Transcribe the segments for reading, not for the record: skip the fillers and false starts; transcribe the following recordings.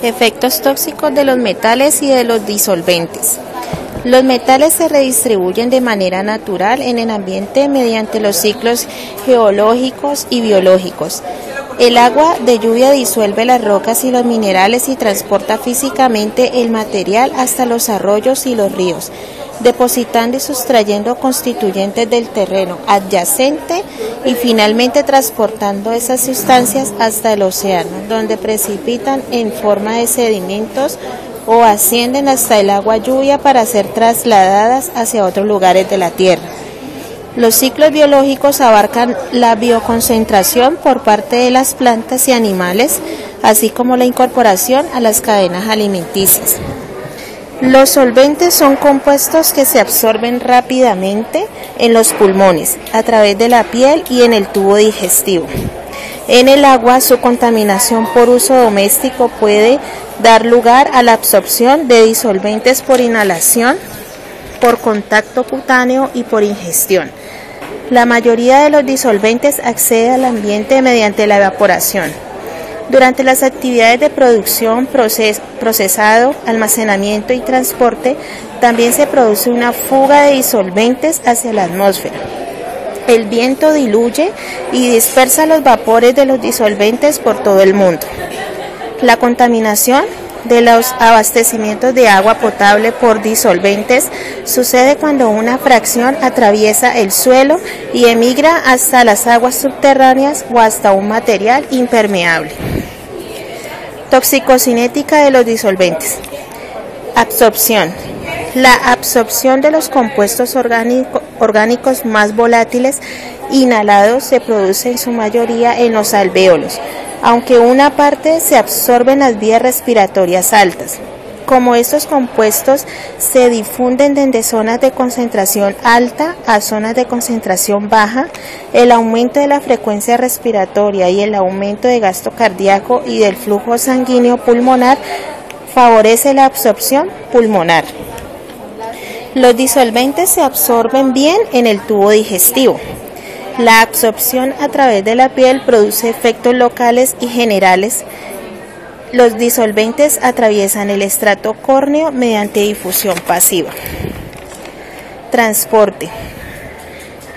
Efectos tóxicos de los metales y de los disolventes. Los metales se redistribuyen de manera natural en el ambiente mediante los ciclos geológicos y biológicos. El agua de lluvia disuelve las rocas y los minerales y transporta físicamente el material hasta los arroyos y los ríos, depositando y sustrayendo constituyentes del terreno adyacente y finalmente transportando esas sustancias hasta el océano, donde precipitan en forma de sedimentos o ascienden hasta el agua lluvia para ser trasladadas hacia otros lugares de la Tierra. Los ciclos biológicos abarcan la bioconcentración por parte de las plantas y animales, así como la incorporación a las cadenas alimenticias. Los solventes son compuestos que se absorben rápidamente en los pulmones, a través de la piel y en el tubo digestivo. En el agua, su contaminación por uso doméstico puede dar lugar a la absorción de disolventes por inhalación, por contacto cutáneo y por ingestión. La mayoría de los disolventes accede al ambiente mediante la evaporación. Durante las actividades de producción, procesado, almacenamiento y transporte, también se produce una fuga de disolventes hacia la atmósfera. El viento diluye y dispersa los vapores de los disolventes por todo el mundo. La contaminación de los abastecimientos de agua potable por disolventes sucede cuando una fracción atraviesa el suelo y emigra hasta las aguas subterráneas o hasta un material impermeable. Toxicocinética de los disolventes. Absorción. La absorción de los compuestos orgánicos más volátiles inhalados se produce en su mayoría en los alvéolos, aunque una parte se absorbe en las vías respiratorias altas. Como estos compuestos se difunden desde zonas de concentración alta a zonas de concentración baja, el aumento de la frecuencia respiratoria y el aumento de gasto cardíaco y del flujo sanguíneo pulmonar favorece la absorción pulmonar. Los disolventes se absorben bien en el tubo digestivo. La absorción a través de la piel produce efectos locales y generales. Los disolventes atraviesan el estrato córneo mediante difusión pasiva. Transporte.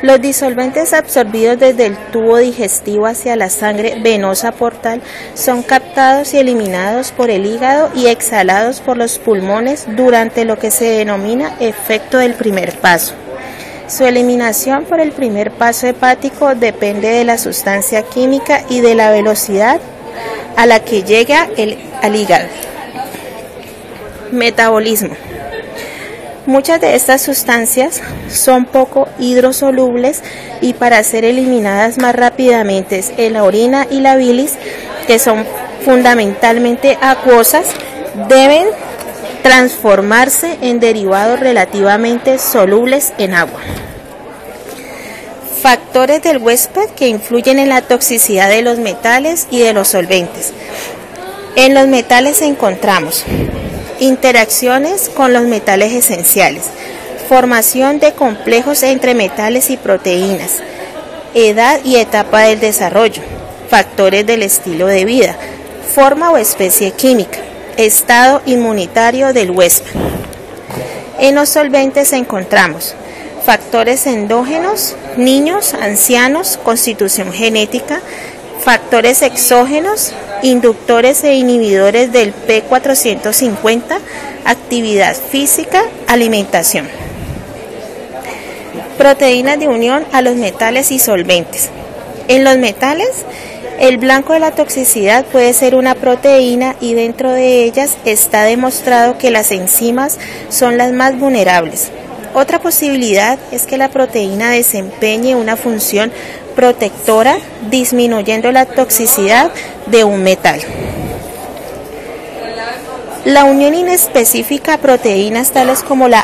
Los disolventes absorbidos desde el tubo digestivo hacia la sangre venosa portal son captados y eliminados por el hígado y exhalados por los pulmones durante lo que se denomina efecto del primer paso. Su eliminación por el primer paso hepático depende de la sustancia química y de la velocidad a la que llega al hígado. Metabolismo. Muchas de estas sustancias son poco hidrosolubles y para ser eliminadas más rápidamente en la orina y la bilis, que son fundamentalmente acuosas, deben transformarse en derivados relativamente solubles en agua. Factores del huésped que influyen en la toxicidad de los metales y de los solventes. En los metales encontramos interacciones con los metales esenciales, formación de complejos entre metales y proteínas, edad y etapa del desarrollo, factores del estilo de vida, forma o especie química, estado inmunitario del huésped. En los solventes encontramos factores endógenos, niños, ancianos, constitución genética, factores exógenos, inductores e inhibidores del P450, actividad física, alimentación. Proteínas de unión a los metales y solventes. En los metales, el blanco de la toxicidad puede ser una proteína y dentro de ellas está demostrado que las enzimas son las más vulnerables. Otra posibilidad es que la proteína desempeñe una función protectora, disminuyendo la toxicidad de un metal. La unión inespecífica a proteínas tales como la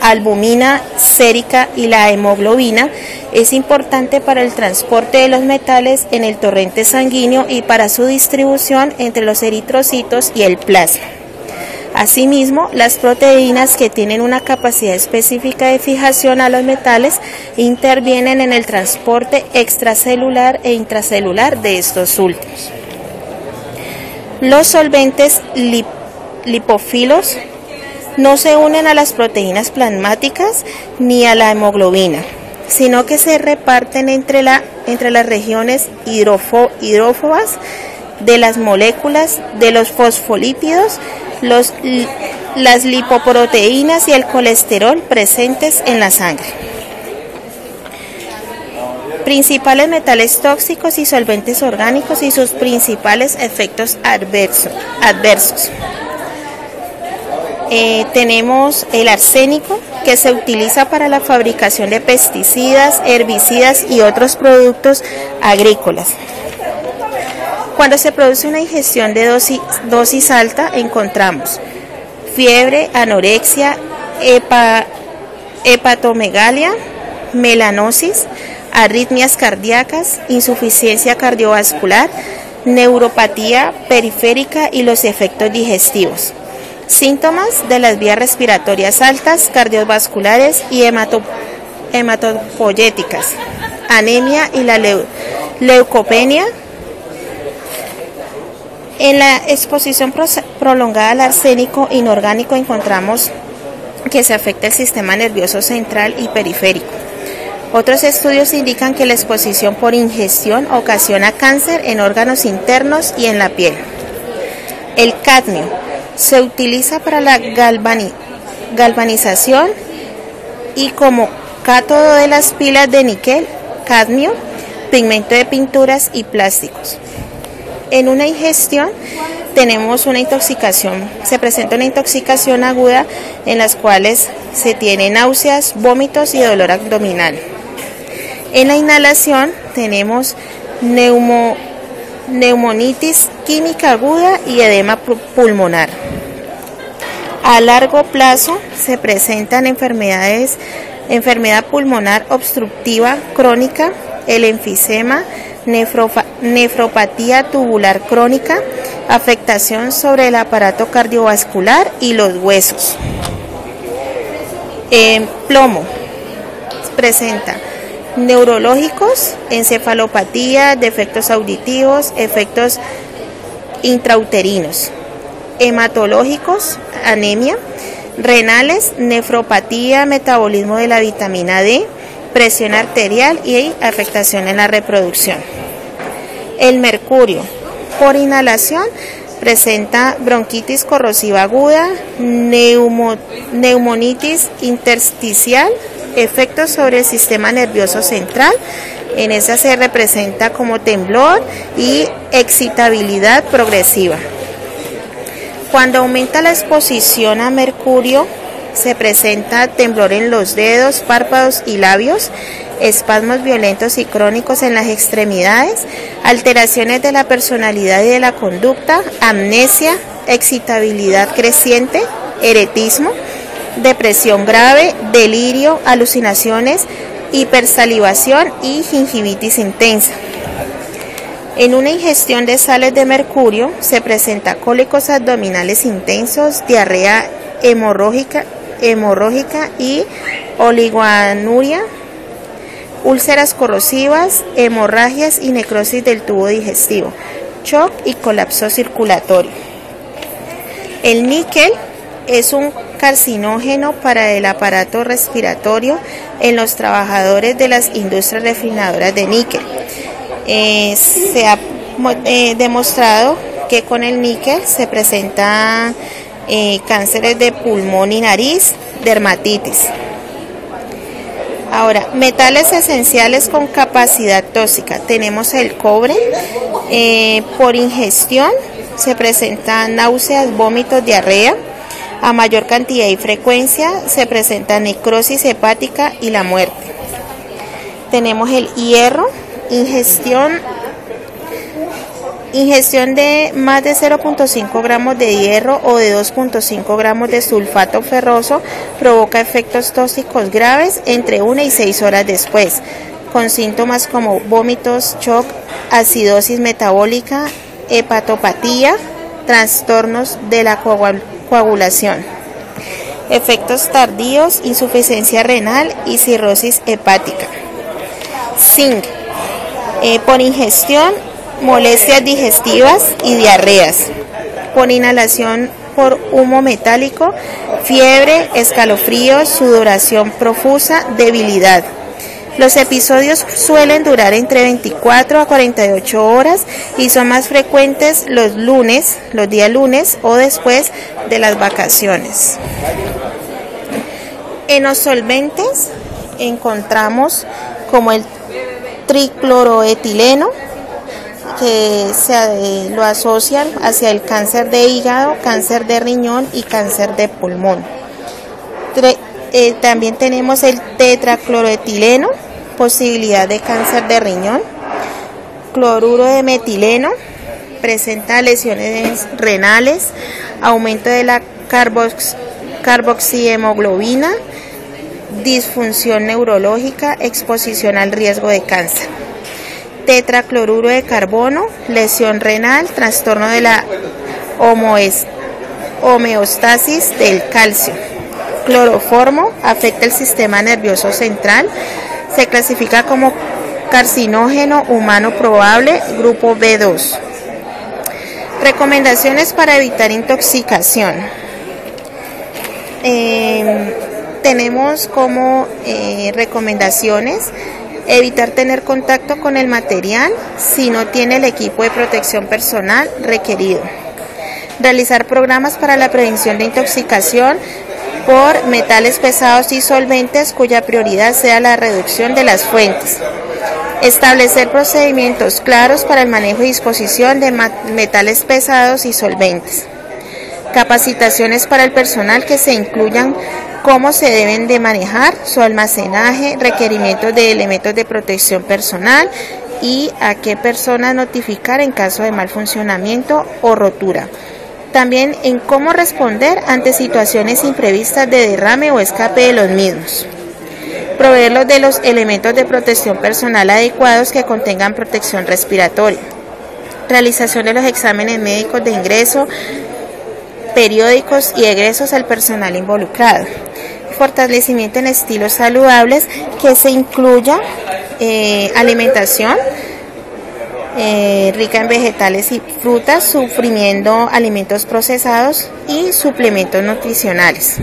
albumina sérica y la hemoglobina es importante para el transporte de los metales en el torrente sanguíneo y para su distribución entre los eritrocitos y el plasma. Asimismo, las proteínas que tienen una capacidad específica de fijación a los metales intervienen en el transporte extracelular e intracelular de estos últimos. Los solventes lipófilos no se unen a las proteínas plasmáticas ni a la hemoglobina, sino que se reparten entre las regiones hidrófobas de las moléculas de los fosfolípidos, las lipoproteínas y el colesterol presentes en la sangre. Principales metales tóxicos y solventes orgánicos y sus principales efectos adversos. Tenemos el arsénico, que se utiliza para la fabricación de pesticidas, herbicidas y otros productos agrícolas. Cuando se produce una ingestión de dosis alta, encontramos fiebre, anorexia, hepatomegalia, melanosis, arritmias cardíacas, insuficiencia cardiovascular, neuropatía periférica y los efectos digestivos. Síntomas de las vías respiratorias altas, cardiovasculares y hematopoyéticas, anemia y la leucopenia. En la exposición prolongada al arsénico inorgánico encontramos que se afecta el sistema nervioso central y periférico. Otros estudios indican que la exposición por ingestión ocasiona cáncer en órganos internos y en la piel. El cadmio se utiliza para la galvanización y como cátodo de las pilas de níquel, cadmio, pigmento de pinturas y plásticos. En una ingestión tenemos una intoxicación, se presenta una intoxicación aguda en las cuales se tiene náuseas, vómitos y dolor abdominal. En la inhalación tenemos neumonitis química aguda y edema pulmonar. A largo plazo se presentan enfermedad pulmonar obstructiva crónica, el enfisema, nefropatía tubular crónica, afectación sobre el aparato cardiovascular y los huesos. Plomo presenta neurológicos, encefalopatía, defectos auditivos, efectos intrauterinos, hematológicos, anemia, renales, nefropatía, metabolismo de la vitamina D, presión arterial y afectación en la reproducción. El mercurio, por inhalación, presenta bronquitis corrosiva aguda, neumonitis intersticial, efectos sobre el sistema nervioso central. En esa se representa como temblor y excitabilidad progresiva. Cuando aumenta la exposición a mercurio, se presenta temblor en los dedos, párpados y labios, espasmos violentos y crónicos en las extremidades, alteraciones de la personalidad y de la conducta, amnesia, excitabilidad creciente, eretismo, depresión grave, delirio, alucinaciones, hipersalivación y gingivitis intensa. En una ingestión de sales de mercurio se presenta cólicos abdominales intensos, diarrea hemorrágica y oligoanuria, úlceras corrosivas, hemorragias y necrosis del tubo digestivo, shock y colapso circulatorio. El níquel es un carcinógeno para el aparato respiratorio en los trabajadores de las industrias refinadoras de níquel. Se ha demostrado que con el níquel se presentan cánceres de pulmón y nariz, dermatitis. Ahora, metales esenciales con capacidad tóxica. Tenemos el cobre. Por ingestión se presentan náuseas, vómitos, diarrea. A mayor cantidad y frecuencia se presenta necrosis hepática y la muerte. Tenemos el hierro. Ingestión de más de 0.5 gramos de hierro o de 2.5 gramos de sulfato ferroso provoca efectos tóxicos graves entre 1 y 6 horas después, con síntomas como vómitos, shock, acidosis metabólica, hepatopatía, trastornos de la coagulación, efectos tardíos, insuficiencia renal y cirrosis hepática. Zinc. Por ingestión, molestias digestivas y diarreas. por inhalación por humo metálico, fiebre, escalofríos, sudoración profusa, debilidad. Los episodios suelen durar entre 24 a 48 horas y son más frecuentes los días lunes o después de las vacaciones. En los solventes encontramos como el tricloroetileno, que lo asocian hacia el cáncer de hígado, cáncer de riñón y cáncer de pulmón. También tenemos el tetracloroetileno, posibilidad de cáncer de riñón. Cloruro de metileno, presenta lesiones renales, aumento de la carboxihemoglobina, disfunción neurológica, exposición al riesgo de cáncer. Tetracloruro de carbono, lesión renal, trastorno de la homeostasis del calcio. Cloroformo, afecta el sistema nervioso central, se clasifica como carcinógeno humano probable, grupo B2. Recomendaciones para evitar intoxicación. Tenemos como recomendaciones evitar tener contacto con el material si no tiene el equipo de protección personal requerido. Realizar programas para la prevención de intoxicación por metales pesados y solventes cuya prioridad sea la reducción de las fuentes. Establecer procedimientos claros para el manejo y disposición de metales pesados y solventes. Capacitaciones para el personal que se incluyan cómo se deben de manejar su almacenaje, requerimientos de elementos de protección personal y a qué personas notificar en caso de mal funcionamiento o rotura. También en cómo responder ante situaciones imprevistas de derrame o escape de los mismos. Proveerlos de los elementos de protección personal adecuados que contengan protección respiratoria. Realización de los exámenes médicos de ingreso, periódicos y egresos al personal involucrado. Fortalecimiento en estilos saludables que se incluya alimentación rica en vegetales y frutas, suprimiendo alimentos procesados y suplementos nutricionales.